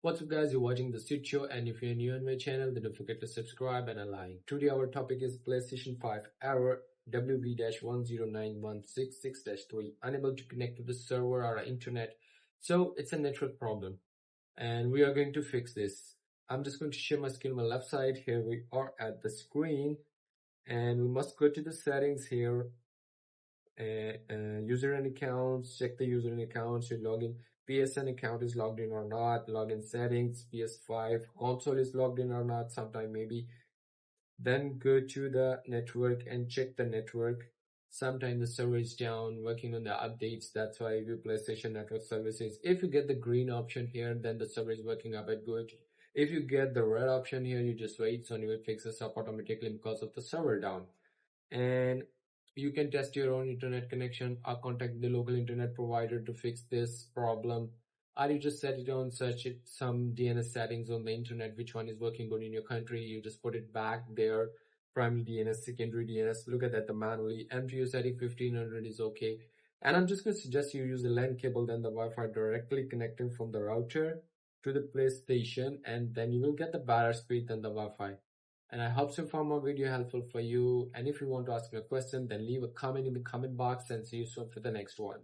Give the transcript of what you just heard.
What's up guys, you're watching The Street Show, and if you're new on my channel then don't forget to subscribe and a like. Today our topic is PlayStation 5 error WV-109166-3, unable to connect to the server or internet. So it's a network problem and we are going to fix this. I'm just going to share my screen on my left side. Here we are at the screen and we must go to the settings here. User and accounts, check the user and accounts, your login. PSN account is logged in or not, login settings, PS5 console is logged in or not, sometime maybe. Then go to the network and check the network. Sometimes the server is down, working on the updates. That's why you PlayStation Network Services. If you get the green option here, then the server is working a bit good. If you get the red option here, you just wait, so it fixes up automatically because of the server down. And you can test your own internet connection or contact the local internet provider to fix this problem, or you just set it on, search it, some DNS settings on the internet, which one is working good in your country. You just put it back there, primary DNS, secondary DNS, look at that, the manually. MTU setting 1500 is okay. And I'm just going to suggest you use the LAN cable, then the Wi-Fi directly connecting from the router to the PlayStation, and then you will get the better speed than the Wi-Fi. And I hope so far my video helpful for you. And if you want to ask me a question, then leave a comment in the comment box, and see you soon for the next one.